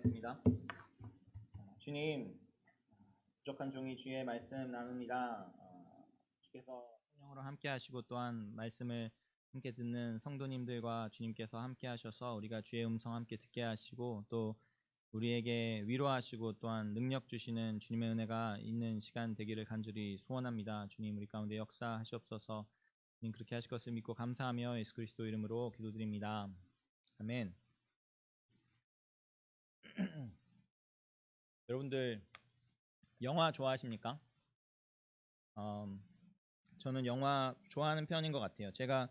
기도하겠습니다. 주님, 부족한 종이 주의 말씀 나눕니다. 주께서 성령으로 함께 하시고 또한 말씀을 함께 듣는 성도님들과 주님께서 함께 하셔서 우리가 주의 음성 함께 듣게 하시고 또 우리에게 위로하시고 또한 능력 주시는 주님의 은혜가 있는 시간 되기를 간절히 소원합니다. 주님, 우리 가운데 역사하시옵소서. 주님, 그렇게 하실 것을 믿고 감사하며 예수 그리스도 이름으로 기도드립니다. 아멘. 여러분들 영화 좋아하십니까? 저는 영화 좋아하는 편인 것 같아요. 제가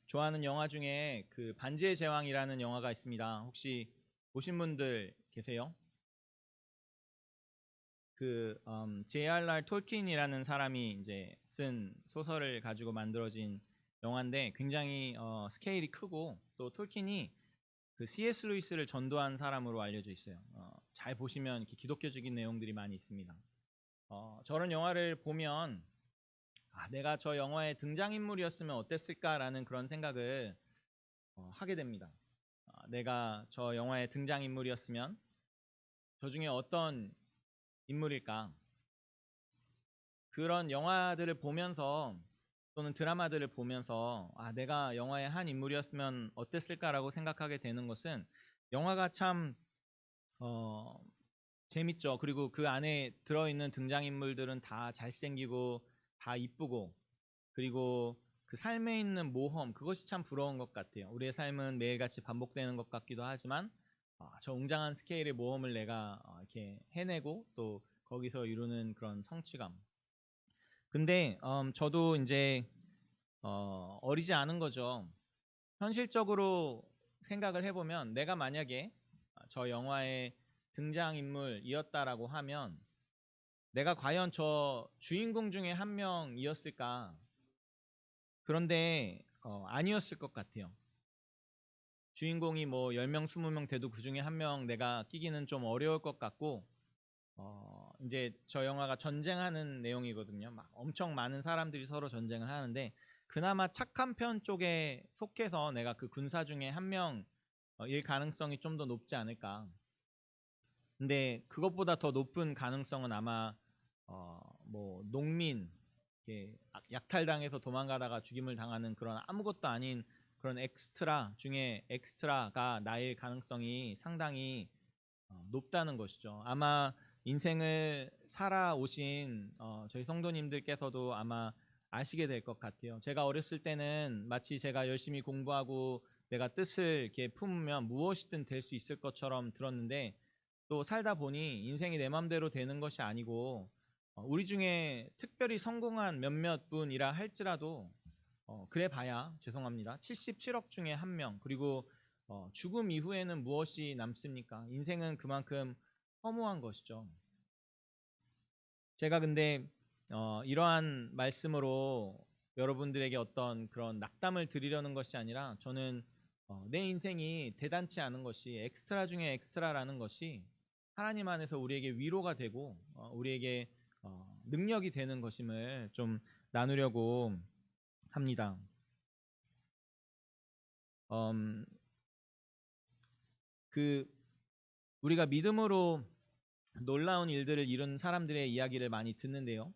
좋아하는 영화 중에 그 반지의 제왕이라는 영화가 있습니다. 혹시 보신 분들 계세요? 그 J.R.R. 톨킨이라는 사람이 이제 쓴 소설을 가지고 만들어진 영화인데 굉장히 스케일이 크고 또 톨킨이 그 C.S. 루이스를 전도한 사람으로 알려져 있어요. 잘 보시면 이렇게 기독교적인 내용들이 많이 있습니다. 저런 영화를 보면 내가 저 영화의 등장인물이었으면 어땠을까라는 그런 생각을 하게 됩니다. 내가 저 영화의 등장인물이었으면 저 중에 어떤 인물일까? 그런 영화들을 보면서 또는 드라마들을 보면서 내가 영화의 한 인물이었으면 어땠을까라고 생각하게 되는 것은 영화가 참 재밌죠. 그리고 그 안에 들어있는 등장인물들은 다 잘생기고 다 이쁘고 그리고 그 삶에 있는 모험, 그것이 참 부러운 것 같아요. 우리의 삶은 매일같이 반복되는 것 같기도 하지만 저 웅장한 스케일의 모험을 내가 이렇게 해내고 또 거기서 이루는 그런 성취감. 근데 저도 이제 어리지 않은 거죠. 현실적으로 생각을 해보면 내가 만약에 저 영화의 등장인물이었다라고 하면 내가 과연 저 주인공 중에 한 명이었을까? 그런데 아니었을 것 같아요. 주인공이 뭐 10명, 20명 돼도 그 중에 한 명 내가 끼기는 좀 어려울 것 같고 이제 저 영화가 전쟁하는 내용이거든요. 막 엄청 많은 사람들이 서로 전쟁을 하는데 그나마 착한 편 쪽에 속해서 내가 그 군사 중에 한 명일 가능성이 좀 더 높지 않을까. 근데 그것보다 더 높은 가능성은 아마 뭐 농민, 약탈당해서 도망가다가 죽임을 당하는 그런 아무것도 아닌 그런 엑스트라 중에 엑스트라가 나일 가능성이 상당히 높다는 것이죠. 아마 인생을 살아오신 저희 성도님들께서도 아마 아시게 될 것 같아요. 제가 어렸을 때는 마치 제가 열심히 공부하고 내가 뜻을 이렇게 품으면 무엇이든 될 수 있을 것처럼 들었는데 또 살다 보니 인생이 내 맘대로 되는 것이 아니고 우리 중에 특별히 성공한 몇몇 분이라 할지라도 그래 봐야 죄송합니다. 77억 중에 한 명. 그리고 죽음 이후에는 무엇이 남습니까? 인생은 그만큼 허무한 것이죠. 제가 근데 이러한 말씀으로 여러분들에게 어떤 그런 낙담을 드리려는 것이 아니라 저는 내 인생이 대단치 않은 것이 엑스트라 중에 엑스트라라는 것이 하나님 안에서 우리에게 위로가 되고 우리에게 능력이 되는 것임을 좀 나누려고 합니다. 그 우리가 믿음으로 놀라운 일들을 이룬 사람들의 이야기를 많이 듣는데요.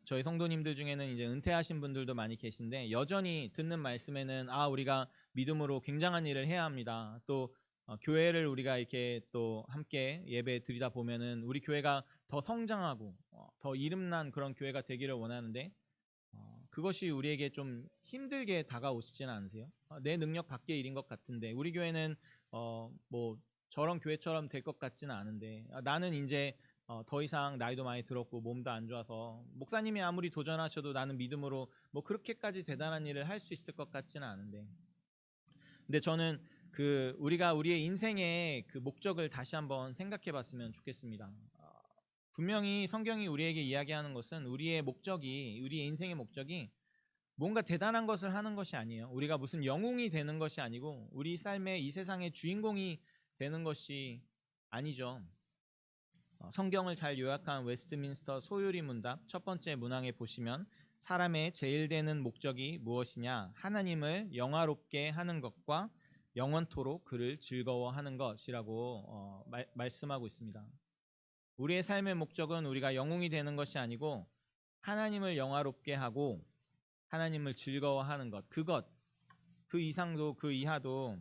저희 성도님들 중에는 이제 은퇴하신 분들도 많이 계신데 여전히 듣는 말씀에는 우리가 믿음으로 굉장한 일을 해야 합니다. 또 교회를 우리가 이렇게 또 함께 예배 드리다 보면은 우리 교회가 더 성장하고 더 이름난 그런 교회가 되기를 원하는데 그것이 우리에게 좀 힘들게 다가오시지는 않으세요? 내 능력 밖의 일인 것 같은데 우리 교회는 뭐 저런 교회처럼 될 것 같지는 않은데 나는 이제 더 이상 나이도 많이 들었고 몸도 안 좋아서 목사님이 아무리 도전하셔도 나는 믿음으로 뭐 그렇게까지 대단한 일을 할 수 있을 것 같지는 않은데 근데 저는 그 우리가 우리의 인생의 그 목적을 다시 한번 생각해 봤으면 좋겠습니다. 분명히 성경이 우리에게 이야기하는 것은 우리의 인생의 목적이 뭔가 대단한 것을 하는 것이 아니에요. 우리가 무슨 영웅이 되는 것이 아니고 우리 삶의 이 세상의 주인공이 되는 것이 아니죠. 성경을 잘 요약한 웨스트민스터 소유리 문답 첫 번째 문항에 보시면 사람의 제일 되는 목적이 무엇이냐? 하나님을 영화롭게 하는 것과 영원토록 그를 즐거워하는 것이라고 말씀하고 있습니다. 우리의 삶의 목적은 우리가 영웅이 되는 것이 아니고 하나님을 영화롭게 하고 하나님을 즐거워하는 것, 그 이상도 그 이하도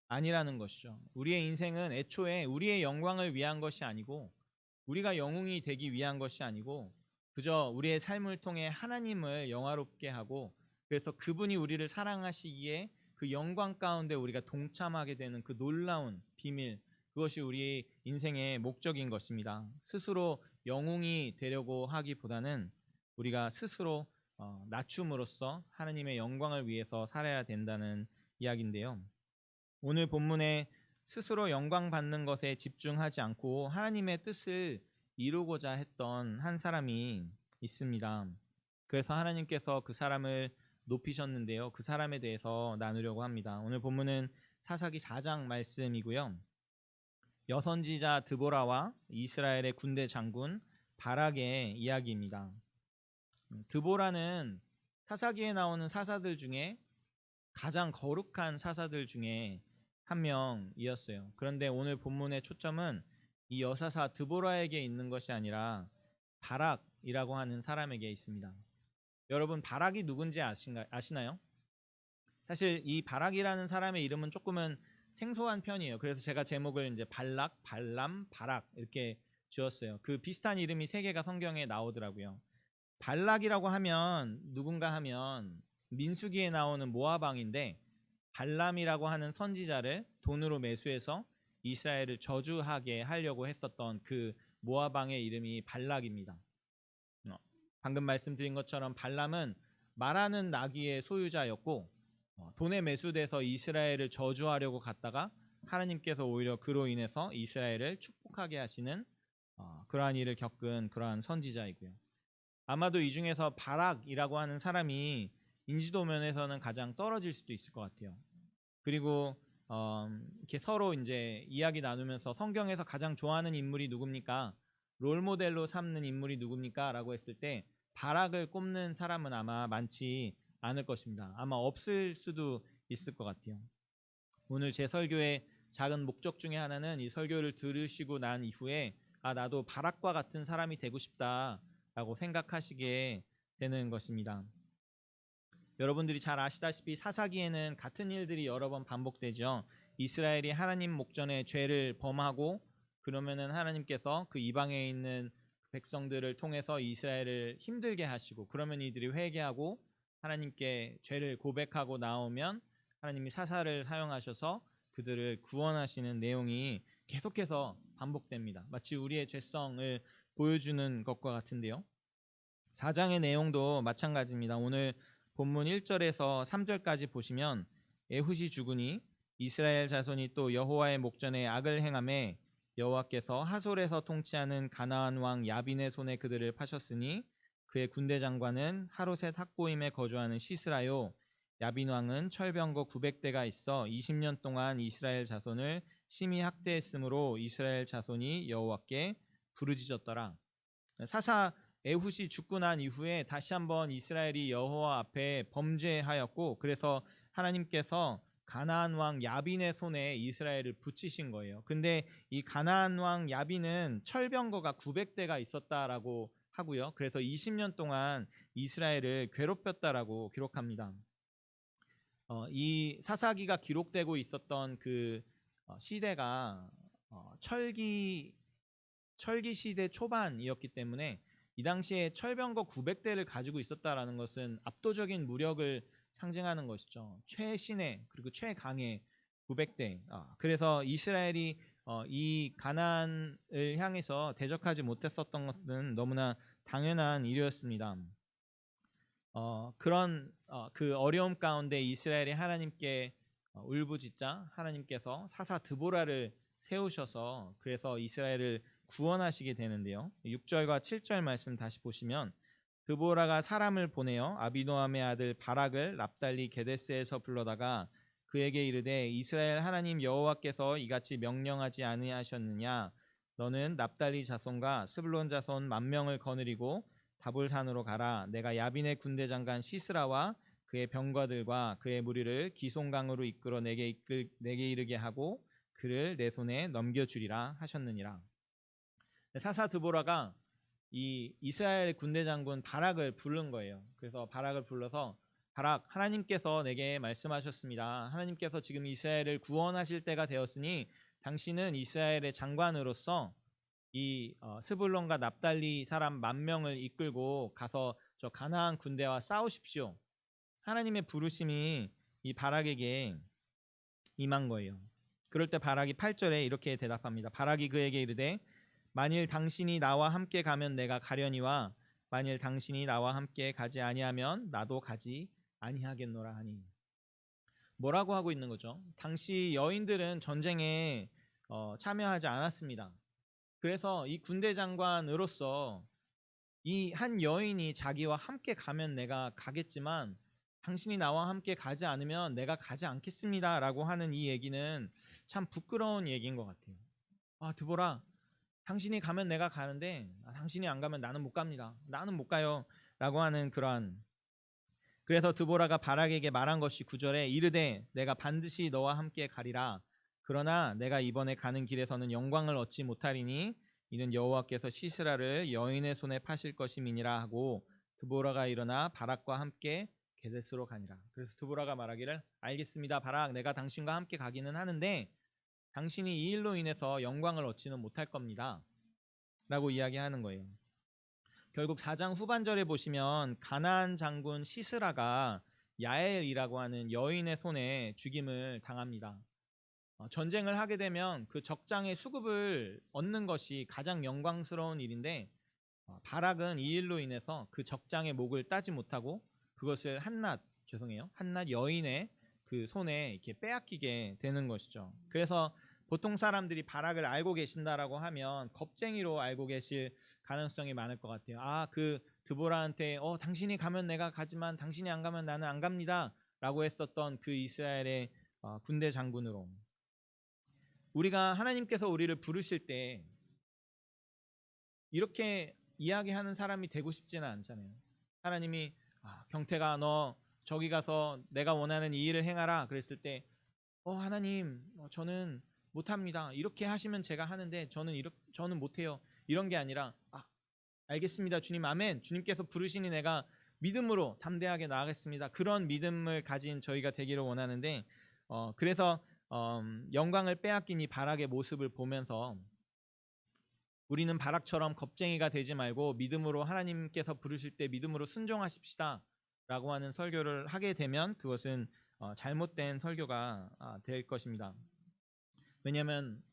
아니라는 것이죠. 우리의 인생은 애초에 우리의 영광을 위한 것이 아니고 우리가 영웅이 되기 위한 것이 아니고 그저 우리의 삶을 통해 하나님을 영화롭게 하고 그래서 그분이 우리를 사랑하시기에 그 영광 가운데 우리가 동참하게 되는 그 놀라운 비밀, 그것이 우리의 인생의 목적인 것입니다. 스스로 영웅이 되려고 하기보다는 우리가 스스로 낮춤으로써 하나님의 영광을 위해서 살아야 된다는 이야기인데요. 오늘 본문에 스스로 영광 받는 것에 집중하지 않고 하나님의 뜻을 이루고자 했던 한 사람이 있습니다. 그래서 하나님께서 그 사람을 높이셨는데요. 그 사람에 대해서 나누려고 합니다. 오늘 본문은 사사기 4장 말씀이고요. 여선지자 드보라와 이스라엘의 군대 장군 바락의 이야기입니다. 드보라는 사사기에 나오는 사사들 중에 가장 거룩한 사사들 중에 한 명이었어요. 그런데 오늘 본문의 초점은 이 여사사 드보라에게 있는 것이 아니라 바락이라고 하는 사람에게 있습니다. 여러분, 바락이 누군지 아시나요? 사실 이 바락이라는 사람의 이름은 조금은 생소한 편이에요. 그래서 제가 제목을 이제 발락, 발람, 바락 이렇게 지었어요. 그 비슷한 이름이 3개가 성경에 나오더라고요. 발락이라고 하면 누군가 하면 민수기에 나오는 모압 왕인데 발람이라고 하는 선지자를 돈으로 매수해서 이스라엘을 저주하게 하려고 했었던 그 모압 왕의 이름이 발락입니다. 방금 말씀드린 것처럼 발람은 말하는 나귀의 소유자였고 돈에 매수돼서 이스라엘을 저주하려고 갔다가 하나님께서 오히려 그로 인해서 이스라엘을 축복하게 하시는 그러한 일을 겪은 그러한 선지자이고요. 아마도 이 중에서 바락이라고 하는 사람이 인지도 면에서는 가장 떨어질 수도 있을 것 같아요. 그리고 이렇게 서로 이제 이야기 나누면서 성경에서 가장 좋아하는 인물이 누굽니까? 롤 모델로 삼는 인물이 누굽니까? 라고 했을 때 바락을 꼽는 사람은 아마 많지 않을 것입니다. 아마 없을 수도 있을 것 같아요. 오늘 제 설교의 작은 목적 중에 하나는 이 설교를 들으시고 난 이후에 나도 바락과 같은 사람이 되고 싶다라고 생각하시게 되는 것입니다. 여러분들이 잘 아시다시피 사사기에는 같은 일들이 여러 번 반복되죠. 이스라엘이 하나님 목전에 죄를 범하고 그러면은 하나님께서 그 이방에 있는 백성들을 통해서 이스라엘을 힘들게 하시고 그러면 이들이 회개하고 하나님께 죄를 고백하고 나오면 하나님이 사사를 사용하셔서 그들을 구원하시는 내용이 계속해서 반복됩니다. 마치 우리의 죄성을 보여주는 것과 같은데요. 4장의 내용도 마찬가지입니다. 오늘 본문 1절에서 3절까지 보시면 에훗이 죽으니 이스라엘 자손이 또 여호와의 목전에 악을 행하매 여호와께서 하솔에서 통치하는 가나안 왕 야빈의 손에 그들을 파셨으니 그의 군대 장관은 하롯의 탁고임에 거주하는 시스라요. 야빈 왕은 철병거 900대가 있어 20년 동안 이스라엘 자손을 심히 학대했으므로 이스라엘 자손이 여호와께 부르짖었더라. 사사 에훗이 죽고 난 이후에 다시 한번 이스라엘이 여호와 앞에 범죄하였고 그래서 하나님께서 가나안 왕 야빈의 손에 이스라엘을 붙이신 거예요. 근데 이 가나안 왕 야빈은 철병거가 900대가 있었다라고 하고요. 그래서 20년 동안 이스라엘을 괴롭혔다라고 기록합니다. 이 사사기가 기록되고 있었던 그 시대가 철기 시대 초반이었기 때문에 이 당시에 철병거 900대를 가지고 있었다라는 것은 압도적인 무력을 상징하는 것이죠. 최신의 그리고 최강의 900대. 그래서 이스라엘이 이 가나안을 향해서 대적하지 못했었던 것은 너무나 당연한 일이었습니다. 그런 그 어려움 가운데 이스라엘이 하나님께 울부짖자 하나님께서 사사 드보라를 세우셔서 그래서 이스라엘을 구원하시게 되는데요. 6절과 7절 말씀 다시 보시면 드보라가 사람을 보내어 아비노함의 아들 바락을 납달리 게데스에서 불러다가 그에게 이르되 이스라엘 하나님 여호와께서 이같이 명령하지 아니하셨느냐 너는 납달리 자손과 스불론 자손 10,000명을 거느리고 다볼산으로 가라. 내가 야빈의 군대 장관 시스라와 그의 병거들과 그의 무리를 기송강으로 이끌어 내게 이르게 하고 그를 내 손에 넘겨주리라 하셨느니라. 사사 드보라가 이 이스라엘 군대 장군 바락을 부른 거예요. 그래서 바락을 불러서 바락, 하나님께서 내게 말씀하셨습니다. 하나님께서 지금 이스라엘을 구원하실 때가 되었으니 당신은 이스라엘의 장관으로서 이 스불론과 납달리 사람 10,000명을 이끌고 가서 저 가나안 군대와 싸우십시오. 하나님의 부르심이 이 바락에게 임한 거예요. 그럴 때 바락이 8절에 이렇게 대답합니다. 바락이 그에게 이르되 만일 당신이 나와 함께 가면 내가 가려니와 만일 당신이 나와 함께 가지 아니하면 나도 가지 아니하겠노라 하니. 뭐라고 하고 있는 거죠? 당시 여인들은 전쟁에 참여하지 않았습니다. 그래서 이 군대 장관으로서 이 한 여인이 자기와 함께 가면 내가 가겠지만 당신이 나와 함께 가지 않으면 내가 가지 않겠습니다 라고 하는 이 얘기는 참 부끄러운 얘기인 것 같아요. 드보라, 당신이 가면 내가 가는데 당신이 안 가면 나는 못 갑니다. 나는 못 가요 라고 하는 그래서 드보라가 바락에게 말한 것이 9절에 이르되 내가 반드시 너와 함께 가리라. 그러나 내가 이번에 가는 길에서는 영광을 얻지 못하리니 이는 여호와께서 시스라를 여인의 손에 파실 것임이니라 하고 드보라가 일어나 바락과 함께 게데스로 가니라. 그래서 드보라가 말하기를 알겠습니다. 바락, 내가 당신과 함께 가기는 하는데 당신이 이 일로 인해서 영광을 얻지는 못할 겁니다 라고 이야기하는 거예요. 결국 4장 후반절에 보시면 가나안 장군 시스라가 야엘이라고 하는 여인의 손에 죽임을 당합니다. 전쟁을 하게 되면 그 적장의 수급을 얻는 것이 가장 영광스러운 일인데 바락은 이 일로 인해서 그 적장의 목을 따지 못하고 그것을 한낱 여인의 그 손에 이렇게 빼앗기게 되는 것이죠. 그래서 보통 사람들이 바락을 알고 계신다라고 하면 겁쟁이로 알고 계실 가능성이 많을 것 같아요. 그 드보라한테 당신이 가면 내가 가지만 당신이 안 가면 나는 안 갑니다 라고 했었던 그 이스라엘의 군대 장군으로, 우리가 하나님께서 우리를 부르실 때 이렇게 이야기하는 사람이 되고 싶지는 않잖아요. 하나님이 경태가 너 저기 가서 내가 원하는 이 일을 행하라 그랬을 때 하나님 저는 못합니다. 이렇게 하시면 제가 하는데 저는 못해요. 이런 게 아니라 알겠습니다. 주님, 아멘. 주님께서 부르시니 내가 믿음으로 담대하게 나아가겠습니다. 그런 믿음을 가진 저희가 되기를 원하는데 그래서 영광을 빼앗긴 이 바락의 모습을 보면서 우리는 바락처럼 겁쟁이가 되지 말고 믿음으로 하나님께서 부르실 때 믿음으로 순종하십시다 라고 하는 설교를 하게 되면 그것은 잘못된 설교가 될 것입니다. 왜냐하면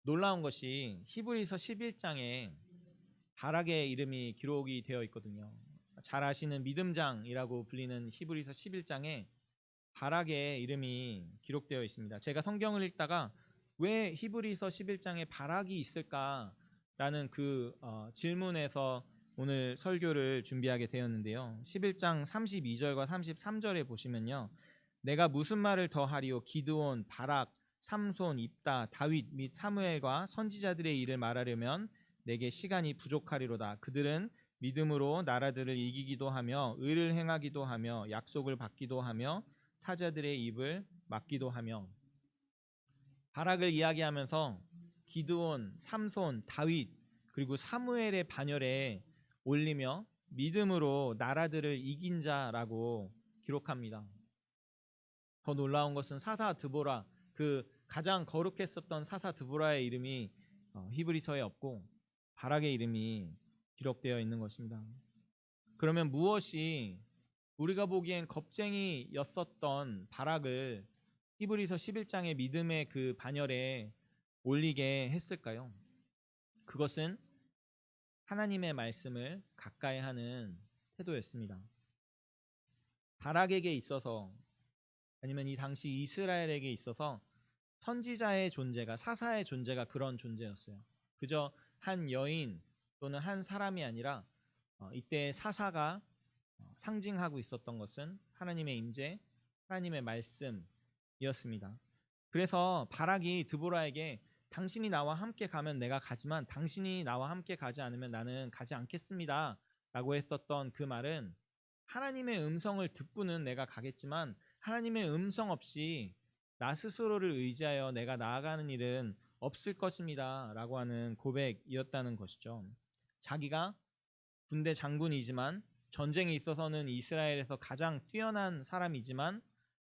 놀라운 것이 히브리서 11장에 바락의 이름이 기록이 되어 있거든요. 잘 아시는 믿음장이라고 불리는 히브리서 11장에 바락의 이름이 기록되어 있습니다. 제가 성경을 읽다가 왜 히브리서 11장에 바락이 있을까라는 질문에서 오늘 설교를 준비하게 되었는데요. 11장 32절과 33절에 보시면요. 내가 무슨 말을 더하리요? 기드온, 바락, 삼손, 입다, 다윗 및 사무엘과 선지자들의 일을 말하려면 내게 시간이 부족하리로다. 그들은 믿음으로 나라들을 이기기도 하며 의를 행하기도 하며 약속을 받기도 하며 사자들의 입을 막기도 하며. 바락을 이야기하면서 기드온, 삼손, 다윗 그리고 사무엘의 반열에 올리며 믿음으로 나라들을 이긴 자라고 기록합니다. 더 놀라운 것은 사사 드보라, 그 가장 거룩했었던 사사 드보라의 이름이 히브리서에 없고 바락의 이름이 기록되어 있는 것입니다. 그러면 무엇이 우리가 보기엔 겁쟁이였었던 바락을 히브리서 11장의 믿음의 그 반열에 올리게 했을까요? 그것은 하나님의 말씀을 가까이 하는 태도였습니다. 바락에게 있어서 아니면 이 당시 이스라엘에게 있어서 선지자의 존재가, 사사의 존재가 그런 존재였어요. 그저 한 여인 또는 한 사람이 아니라 이때 사사가 상징하고 있었던 것은 하나님의 임재, 하나님의 말씀이었습니다. 그래서 바락이 드보라에게 당신이 나와 함께 가면 내가 가지만 당신이 나와 함께 가지 않으면 나는 가지 않겠습니다 라고 했었던 그 말은 하나님의 음성을 듣고는 내가 가겠지만 하나님의 음성 없이 나 스스로를 의지하여 내가 나아가는 일은 없을 것입니다 라고 하는 고백이었다는 것이죠. 자기가 군대 장군이지만 전쟁에 있어서는 이스라엘에서 가장 뛰어난 사람이지만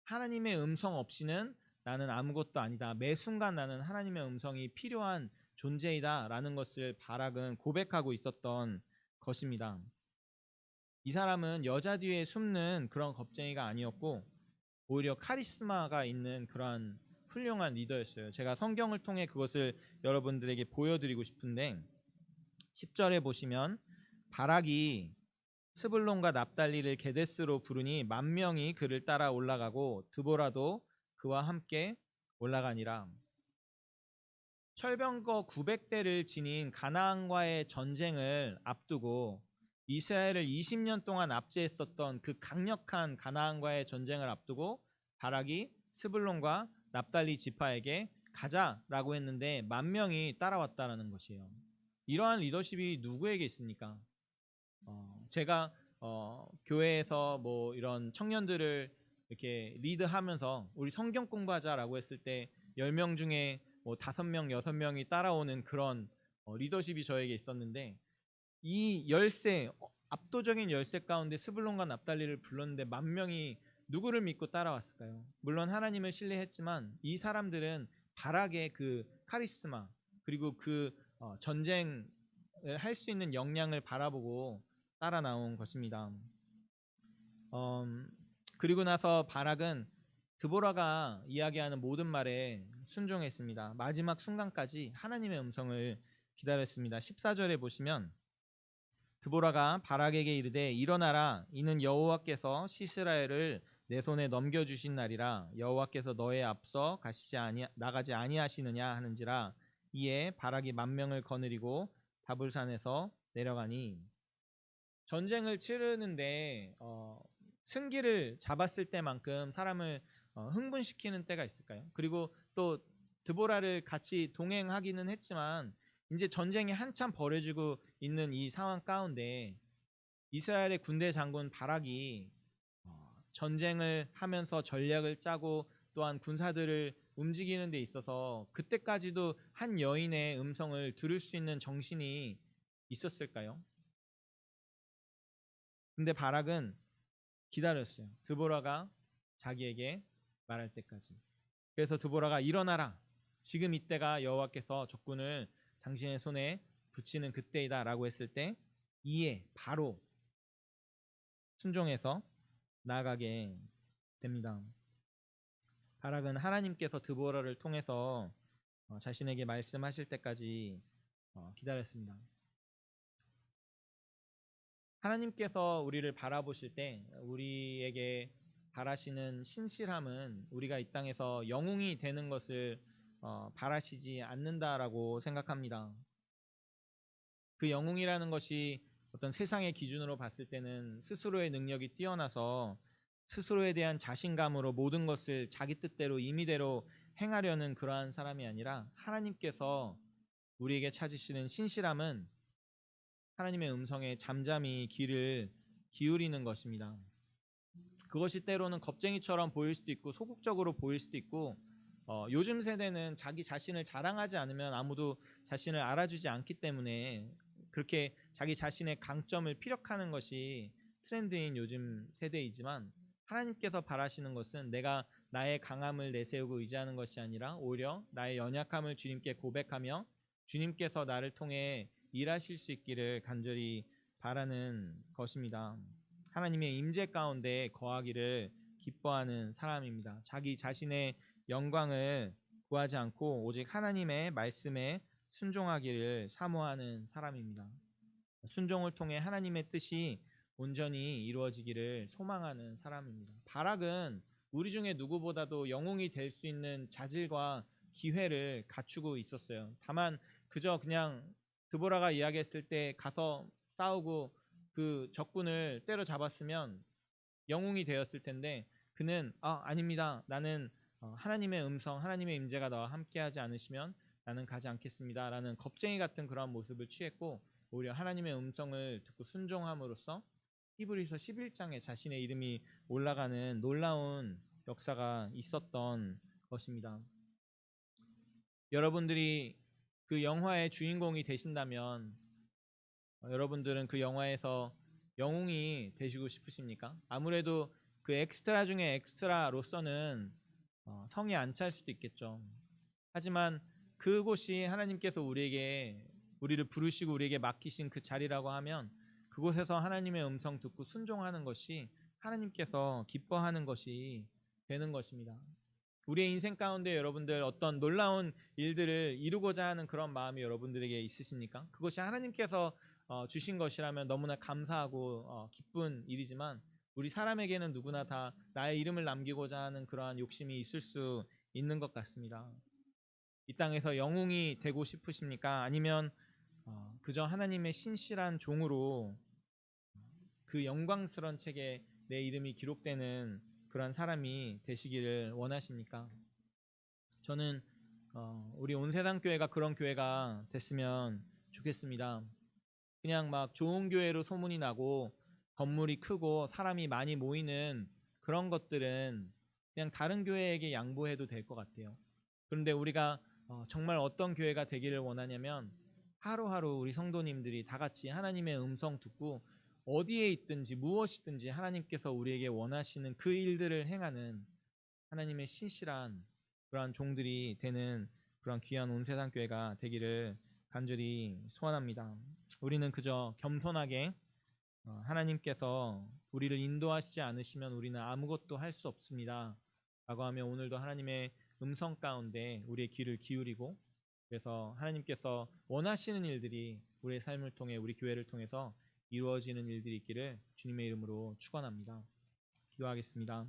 하나님의 음성 없이는 나는 아무것도 아니다. 매 순간 나는 하나님의 음성이 필요한 존재이다 라는 것을 바락은 고백하고 있었던 것입니다. 이 사람은 여자 뒤에 숨는 그런 겁쟁이가 아니었고 오히려 카리스마가 있는 그러한 훌륭한 리더였어요. 제가 성경을 통해 그것을 여러분들에게 보여드리고 싶은데 10절에 보시면 바락이 스불론과 납달리를 게데스로 부르니 10,000명이 그를 따라 올라가고 드보라도 그와 함께 올라가니라. 철병거 900대를 지닌 가나안과의 전쟁을 앞두고 이스라엘을 20년 동안 압제했었던 그 강력한 가나안과의 전쟁을 앞두고 바락이 스불론과 납달리 지파에게 가자라고 했는데 10,000명이 따라왔다라는 것이에요. 이러한 리더십이 누구에게 있습니까? 제가 교회에서 뭐 이런 청년들을 이렇게 리드하면서 우리 성경 공부하자라고 했을 때 10명 중에 뭐 5명, 6명이 따라오는 그런 리더십이 저에게 있었는데 이 열세, 압도적인 열세 가운데 스불론과 납달리를 불렀는데 10,000명이 누구를 믿고 따라왔을까요? 물론 하나님을 신뢰했지만 이 사람들은 바락의 그 카리스마 그리고 그 전쟁을 할 수 있는 역량을 바라보고 따라 나온 것입니다. 그리고 나서 바락은 드보라가 이야기하는 모든 말에 순종했습니다. 마지막 순간까지 하나님의 음성을 기다렸습니다. 14절에 보시면 드보라가 바락에게 이르되 일어나라 이는 여호와께서 시스라엘을 내 손에 넘겨주신 날이라 여호와께서 너의 앞서 나가지 아니하시느냐 하는지라 이에 바락이 10,000명을 거느리고 다불산에서 내려가니 전쟁을 치르는데 승기를 잡았을 때만큼 사람을 흥분시키는 때가 있을까요? 그리고 또 드보라를 같이 동행하기는 했지만 이제 전쟁이 한참 벌어지고 있는 이 상황 가운데 이스라엘의 군대 장군 바락이 전쟁을 하면서 전략을 짜고 또한 군사들을 움직이는 데 있어서 그때까지도 한 여인의 음성을 들을 수 있는 정신이 있었을까요? 근데 바락은 기다렸어요. 드보라가 자기에게 말할 때까지. 그래서 드보라가 일어나라. 지금 이때가 여호와께서 적군을 당신의 손에 붙이는 그때이다 라고 했을 때 이에 바로 순종해서 나아가게 됩니다. 바락은 하나님께서 드보라를 통해서 자신에게 말씀하실 때까지 기다렸습니다. 하나님께서 우리를 바라보실 때 우리에게 바라시는 신실함은 우리가 이 땅에서 영웅이 되는 것을 바라시지 않는다라고 생각합니다. 그 영웅이라는 것이 어떤 세상의 기준으로 봤을 때는 스스로의 능력이 뛰어나서 스스로에 대한 자신감으로 모든 것을 자기 뜻대로 임의대로 행하려는 그러한 사람이 아니라 하나님께서 우리에게 찾으시는 신실함은 하나님의 음성에 잠잠히 귀를 기울이는 것입니다. 그것이 때로는 겁쟁이처럼 보일 수도 있고 소극적으로 보일 수도 있고 요즘 세대는 자기 자신을 자랑하지 않으면 아무도 자신을 알아주지 않기 때문에 그렇게 자기 자신의 강점을 피력하는 것이 트렌드인 요즘 세대이지만 하나님께서 바라시는 것은 내가 나의 강함을 내세우고 의지하는 것이 아니라 오히려 나의 연약함을 주님께 고백하며 주님께서 나를 통해 일하실 수 있기를 간절히 바라는 것입니다. 하나님의 임재 가운데 거하기를 기뻐하는 사람입니다. 자기 자신의 영광을 구하지 않고 오직 하나님의 말씀에 순종하기를 사모하는 사람입니다. 순종을 통해 하나님의 뜻이 온전히 이루어지기를 소망하는 사람입니다. 바락은 우리 중에 누구보다도 영웅이 될 수 있는 자질과 기회를 갖추고 있었어요. 다만 그저 그냥 드보라가 이야기했을 때 가서 싸우고 그 적군을 때려잡았으면 영웅이 되었을 텐데 그는 아닙니다. 나는 하나님의 음성, 하나님의 임재가 나와 함께하지 않으시면 나는 가지 않겠습니다. 라는 겁쟁이 같은 그런 모습을 취했고 오히려 하나님의 음성을 듣고 순종함으로써 히브리서 11장에 자신의 이름이 올라가는 놀라운 역사가 있었던 것입니다. 여러분들이 그 영화의 주인공이 되신다면 여러분들은 그 영화에서 영웅이 되시고 싶으십니까? 아무래도 그 엑스트라 중에 엑스트라로서는 성이 안 찰 수도 있겠죠. 하지만 그곳이 하나님께서 우리를 부르시고 우리에게 맡기신 그 자리라고 하면 그곳에서 하나님의 음성 듣고 순종하는 것이 하나님께서 기뻐하는 것이 되는 것입니다. 우리의 인생 가운데 여러분들 어떤 놀라운 일들을 이루고자 하는 그런 마음이 여러분들에게 있으십니까? 그것이 하나님께서 주신 것이라면 너무나 감사하고 기쁜 일이지만 우리 사람에게는 누구나 다 나의 이름을 남기고자 하는 그러한 욕심이 있을 수 있는 것 같습니다. 이 땅에서 영웅이 되고 싶으십니까? 아니면 그저 하나님의 신실한 종으로 그 영광스러운 책에 내 이름이 기록되는 그런 사람이 되시기를 원하십니까? 저는 우리 온세상교회가 그런 교회가 됐으면 좋겠습니다. 그냥 막 좋은 교회로 소문이 나고 건물이 크고 사람이 많이 모이는 그런 것들은 그냥 다른 교회에게 양보해도 될 것 같아요. 그런데 우리가 정말 어떤 교회가 되기를 원하냐면 하루하루 우리 성도님들이 다 같이 하나님의 음성 듣고 어디에 있든지 무엇이든지 하나님께서 우리에게 원하시는 그 일들을 행하는 하나님의 신실한 그러한 종들이 되는 그런 귀한 온세상교회가 되기를 간절히 소원합니다. 우리는 그저 겸손하게 하나님께서 우리를 인도하시지 않으시면 우리는 아무것도 할 수 없습니다 라고 하며 오늘도 하나님의 음성 가운데 우리의 귀를 기울이고 그래서 하나님께서 원하시는 일들이 우리의 삶을 통해 우리 교회를 통해서 이루어지는 일들이 있기를 주님의 이름으로 축원합니다. 기도하겠습니다.